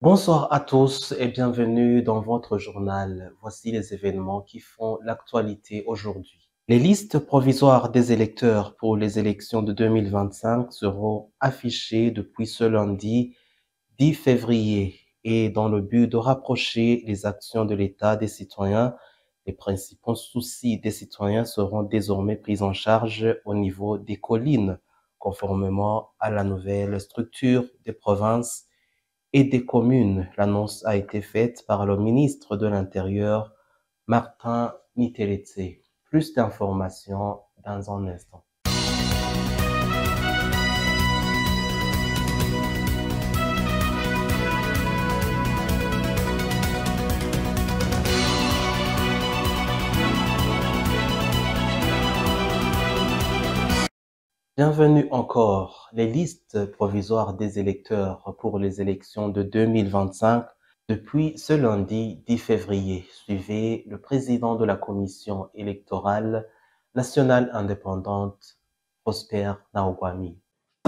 Bonsoir à tous et bienvenue dans votre journal. Voici les événements qui font l'actualité aujourd'hui. Les listes provisoires des électeurs pour les élections de 2025 seront affichées depuis ce lundi 10 février et dans le but de rapprocher les actions de l'État des citoyens, les principaux soucis des citoyens seront désormais pris en charge au niveau des collines, conformément à la nouvelle structure des provinces et des communes. L'annonce a été faite par le ministre de l'Intérieur, Martin Niteretse. Plus d'informations dans un instant. Bienvenue encore. Les listes provisoires des électeurs pour les élections de 2025 depuis ce lundi 10 février. Suivez le président de la commission électorale nationale indépendante, Prosper Naogwami.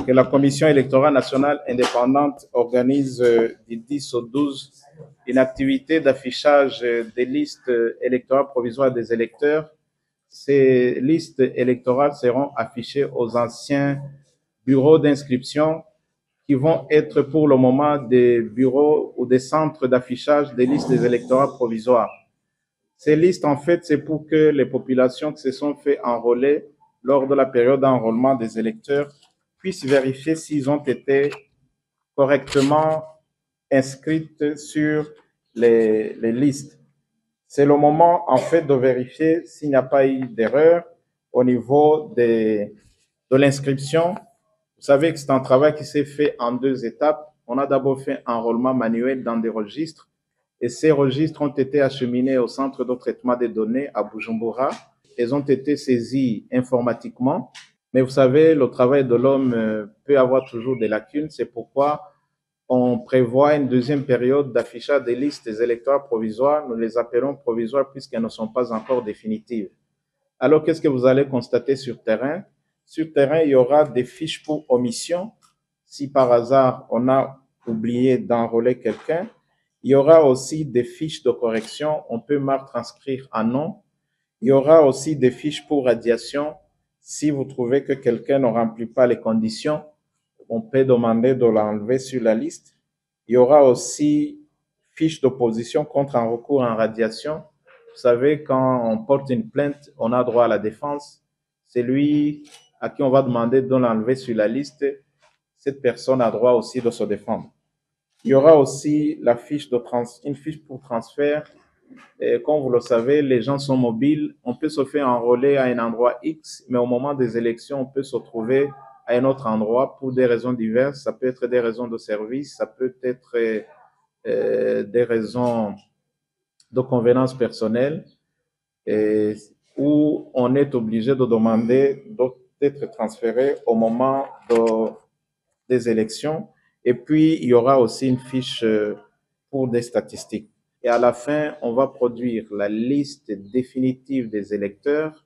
Que la Commission électorale nationale indépendante organise du 10 au 12 une activité d'affichage des listes électorales provisoires des électeurs. Ces listes électorales seront affichées aux anciens bureaux d'inscription qui vont être pour le moment des bureaux ou des centres d'affichage des listes électorales provisoires. Ces listes, en fait, c'est pour que les populations qui se sont fait enrôler lors de la période d'enrôlement des électeurs puissent vérifier s'ils ont été correctement inscrits sur les listes. C'est le moment, en fait, de vérifier s'il n'y a pas eu d'erreur au niveau de l'inscription. Vous savez que c'est un travail qui s'est fait en deux étapes. On a d'abord fait un enrôlement manuel dans des registres et ces registres ont été acheminés au centre de traitement des données à Bujumbura. Ils ont été saisis informatiquement. Mais vous savez, le travail de l'homme peut avoir toujours des lacunes. C'est pourquoi on prévoit une deuxième période d'affichage des listes des électeurs provisoires. Nous les appelons provisoires puisqu'elles ne sont pas encore définitives. Alors, qu'est-ce que vous allez constater sur terrain? Sur terrain, il y aura des fiches pour omission. Si par hasard, on a oublié d'enrôler quelqu'un, il y aura aussi des fiches de correction. On peut transcrire un nom. Il y aura aussi des fiches pour radiation. Si vous trouvez que quelqu'un ne remplit pas les conditions, on peut demander de l'enlever sur la liste. Il y aura aussi fiche d'opposition contre un recours en radiation. Vous savez, quand on porte une plainte, on a droit à la défense. C'est lui à qui on va demander de l'enlever sur la liste. Cette personne a droit aussi de se défendre. Il y aura aussi la fiche une fiche pour transfert. Et comme vous le savez, les gens sont mobiles. On peut se faire enrôler à un endroit X, mais au moment des élections, on peut se trouver à un autre endroit pour des raisons diverses. Ça peut être des raisons de service, ça peut être des raisons de convenance personnelle, où on est obligé de demander d'être transféré au moment des élections. Et puis, il y aura aussi une fiche pour des statistiques. Et à la fin, on va produire la liste définitive des électeurs.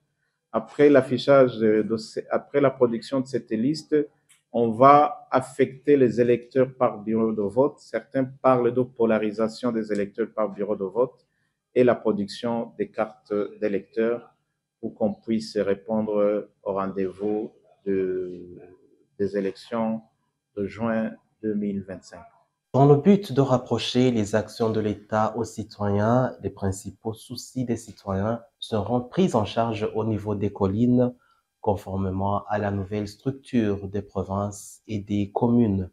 Après l'affichage, après la production de cette liste, on va affecter les électeurs par bureau de vote. Certains parlent de polarisation des électeurs par bureau de vote et la production des cartes d'électeurs pour qu'on puisse répondre au rendez-vous des élections de juin 2025. Dans le but de rapprocher les actions de l'État aux citoyens, les principaux soucis des citoyens seront pris en charge au niveau des collines, conformément à la nouvelle structure des provinces et des communes.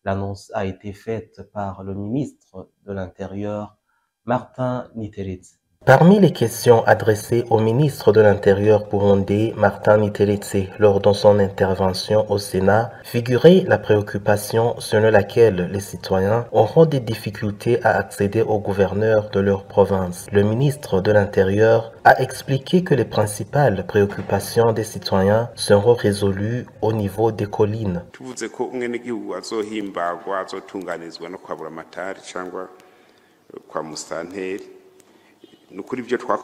L'annonce a été faite par le ministre de l'Intérieur, Martin Niteretse. Parmi les questions adressées au ministre de l'Intérieur burundais, Martin Niteretse, lors de son intervention au Sénat, figurait la préoccupation selon laquelle les citoyens auront des difficultés à accéder au gouverneur de leur province. Le ministre de l'Intérieur a expliqué que les principales préoccupations des citoyens seront résolues au niveau des collines.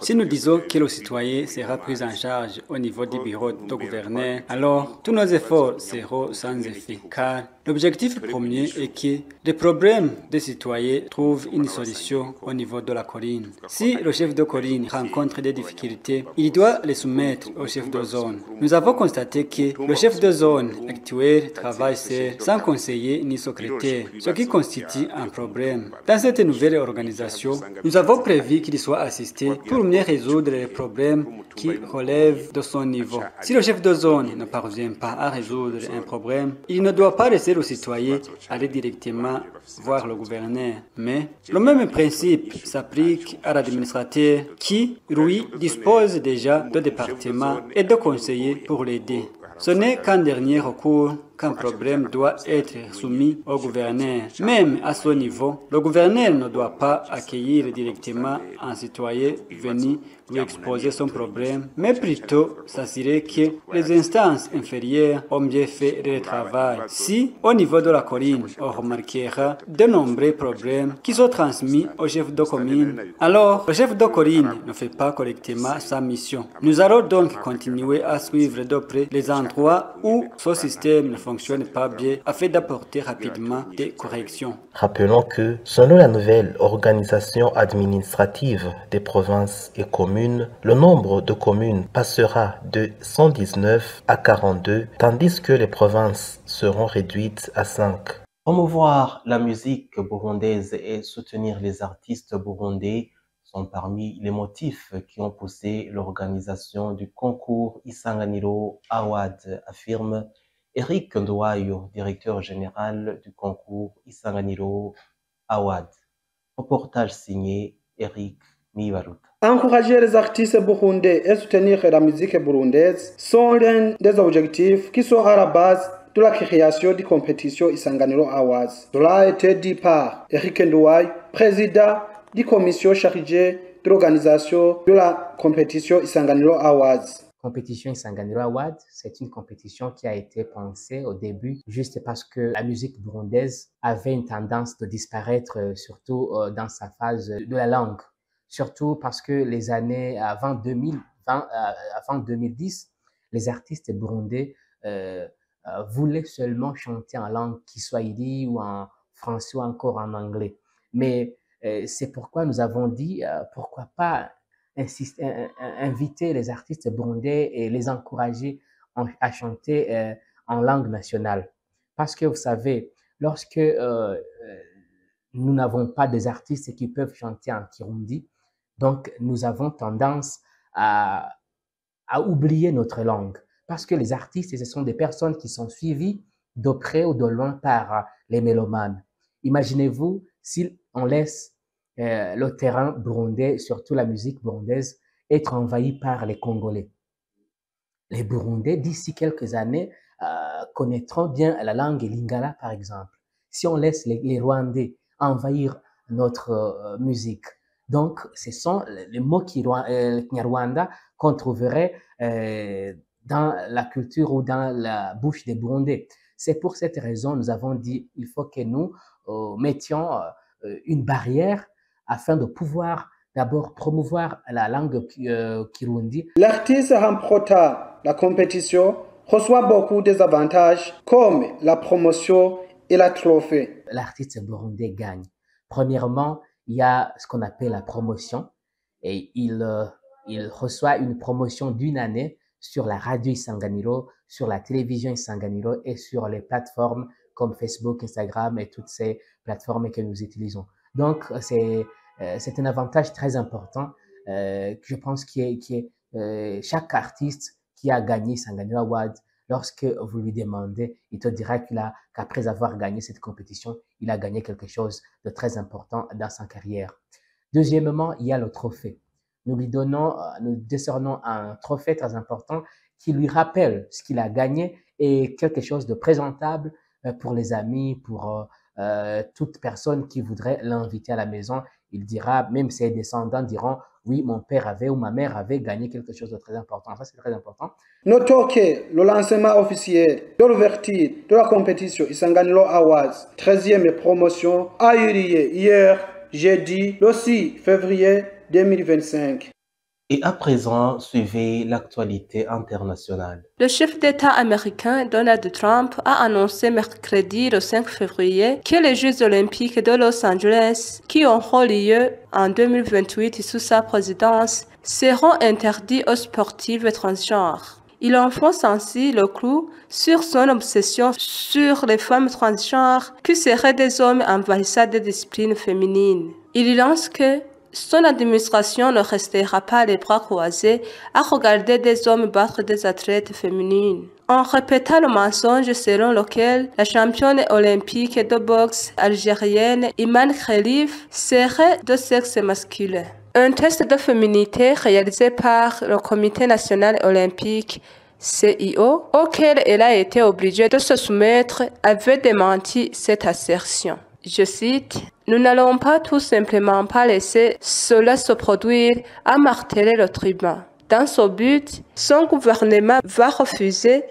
Si nous disons que le citoyen sera pris en charge au niveau du bureau de gouverneur, alors tous nos efforts seront sans effet, car L'objectif premier est que les problèmes des citoyens trouvent une solution au niveau de la colline. Si le chef de colline rencontre des difficultés, il doit les soumettre au chef de zone. Nous avons constaté que le chef de zone actuel travaille seul, sans conseiller ni secrétaire, ce qui constitue un problème. Dans cette nouvelle organisation, nous avons prévu qu'il soit assisté pour mieux résoudre les problèmes qui relèvent de son niveau. Si le chef de zone ne parvient pas à résoudre un problème, il ne doit pas laisser le citoyen aller directement voir le gouverneur. Mais le même principe s'applique à l'administrateur qui, lui, dispose déjà de départements et de conseillers pour l'aider. Ce n'est qu'un dernier recours qu'un problème doit être soumis au gouverneur. Même à ce niveau, le gouverneur ne doit pas accueillir directement un citoyen venu lui exposer son problème, mais plutôt s'assurer que les instances inférieures ont bien fait leur travail. Si, au niveau de la colline, on remarquera de nombreux problèmes qui sont transmis au chef de commune, alors le chef de colline ne fait pas correctement sa mission. Nous allons donc continuer à suivre de près les endroits où ce système ne fonctionne pas bien afin d'apporter rapidement des corrections. Rappelons que, selon la nouvelle organisation administrative des provinces et communes, le nombre de communes passera de 119 à 42, tandis que les provinces seront réduites à 5. Promouvoir la musique burundaise et soutenir les artistes burundais sont parmi les motifs qui ont poussé l'organisation du concours Isanganiro Award, affirme Eric Ndouayo, directeur général du concours Isanganiro Award. Reportage signé Eric Nibaruta. Encourager les artistes burundais et soutenir la musique burundaise sont l'un des objectifs qui sont à la base de la création du compétition Isanganiro Awards. Cela a été dit par Eric Ndouayo, président de la commission chargée de l'organisation de la compétition Isanganiro Awards. Compétition Isanganiro Award, c'est une compétition qui a été pensée au début juste parce que la musique burundaise avait une tendance de disparaître, surtout dans sa phase de la langue. Surtout parce que les années avant 2010, les artistes burundais voulaient seulement chanter en langue kiswahili ou en français ou encore en anglais. Mais c'est pourquoi nous avons dit pourquoi pas inviter les artistes burundais et les encourager à chanter en langue nationale. Parce que vous savez, lorsque nous n'avons pas des artistes qui peuvent chanter en Kirundi, donc nous avons tendance à oublier notre langue. Parce que les artistes, ce sont des personnes qui sont suivies de près ou de loin par les mélomanes. Imaginez-vous si on laisse le terrain burundais, surtout la musique burundaise, être envahi par les Congolais. Les Burundais, d'ici quelques années, connaîtront bien la langue lingala, par exemple. Si on laisse les Rwandais envahir notre musique, donc ce sont les mots Kinyarwanda qu'on trouverait dans la culture ou dans la bouche des Burundais. C'est pour cette raison nous avons dit il faut que nous mettions une barrière afin de pouvoir d'abord promouvoir la langue Kirundi. L'artiste remportant la compétition reçoit beaucoup des avantages comme la promotion et la trophée. L'artiste burundais gagne. Premièrement, il y a ce qu'on appelle la promotion et il reçoit une promotion d'une année sur la radio Isanganiro, sur la télévision Isanganiro et sur les plateformes comme Facebook, Instagram et toutes ces plateformes que nous utilisons. Donc, c'est un avantage très important que je pense chaque artiste qui a gagné Isanganiro Award, lorsque vous lui demandez, il te dira qu'après avoir gagné cette compétition, il a gagné quelque chose de très important dans sa carrière. Deuxièmement, il y a le trophée. Nous décernons un trophée très important qui lui rappelle ce qu'il a gagné et quelque chose de présentable pour les amis, pour toute personne qui voudrait l'inviter à la maison. Il dira, même ses descendants diront, oui, mon père avait ou ma mère avait gagné quelque chose de très important. Ça, c'est très important. Notons que le lancement officiel de l'ouverture de la compétition Isanganiro Awards, 13e promotion, a eu lieu hier, jeudi, le 6 février 2025. Et à présent, suivez l'actualité internationale. Le chef d'État américain Donald Trump a annoncé mercredi le 5 février que les Jeux olympiques de Los Angeles, qui auront lieu en 2028 sous sa présidence, seront interdits aux sportifs transgenres. Il enfonce ainsi le clou sur son obsession sur les femmes transgenres qui seraient des hommes envahissant des disciplines féminines. Il lance que son administration ne restera pas les bras croisés à regarder des hommes battre des athlètes féminines. En répétant le mensonge selon lequel la championne olympique de boxe algérienne Iman Khelif serait de sexe masculin. Un test de féminité réalisé par le Comité national olympique CIO, auquel elle a été obligée de se soumettre, avait démenti cette assertion. Je cite, « Nous n'allons pas tout simplement pas laisser cela se produire, » a martelé le tribun. Dans ce but, son gouvernement va refuser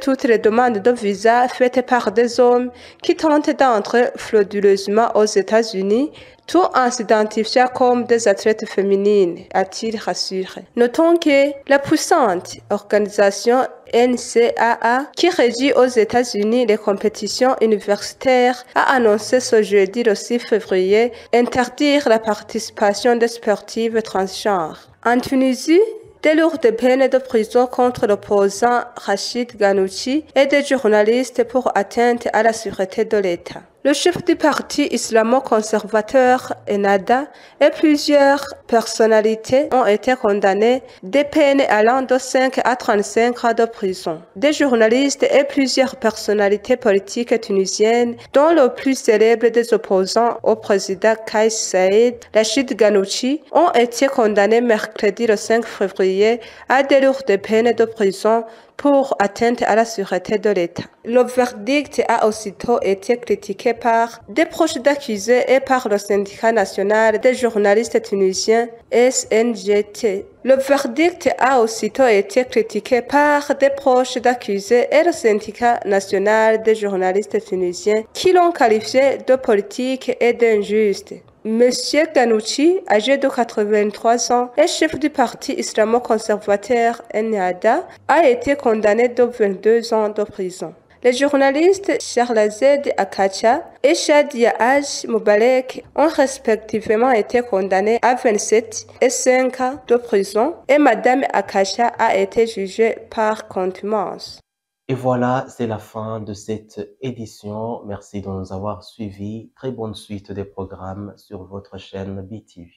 toutes les demandes de visa faites par des hommes qui tentent d'entrer frauduleusement aux États-Unis, tout en s'identifiant comme des athlètes féminines, a-t-il rassuré. Notons que la puissante organisation NCAA, qui régit aux États-Unis les compétitions universitaires, a annoncé ce jeudi le 6 février interdire la participation des sportives transgenres. En Tunisie, des lourdes peines de prison contre l'opposant Rachid Ghannouchi et des journalistes pour atteinte à la sûreté de l'État. Le chef du parti islamo-conservateur Ennahda et plusieurs personnalités ont été condamnées, des peines allant de 5 à 35 ans de prison. Des journalistes et plusieurs personnalités politiques tunisiennes, dont le plus célèbre des opposants au président Kais Saïed, Rachid Ghannouchi, ont été condamnés mercredi le 5 février à des lourdes peines de prison pour atteinte à la sûreté de l'État. Le verdict a aussitôt été critiqué par des proches d'accusés et par le syndicat national des journalistes tunisiens SNGT. Le verdict a aussitôt été critiqué par des proches d'accusés et le syndicat national des journalistes tunisiens qui l'ont qualifié de politique et d'injuste. Monsieur Ghannouchi, âgé de 83 ans et chef du parti islamo-conservateur Ennahda, a été condamné de 22 ans de prison. Les journalistes Charlazed Akacha et Shadia Haj Moubalek ont respectivement été condamnés à 27 et 5 ans de prison et Madame Akacha a été jugée par contumace. Et voilà, c'est la fin de cette édition. Merci de nous avoir suivis. Très bonne suite des programmes sur votre chaîne BTV.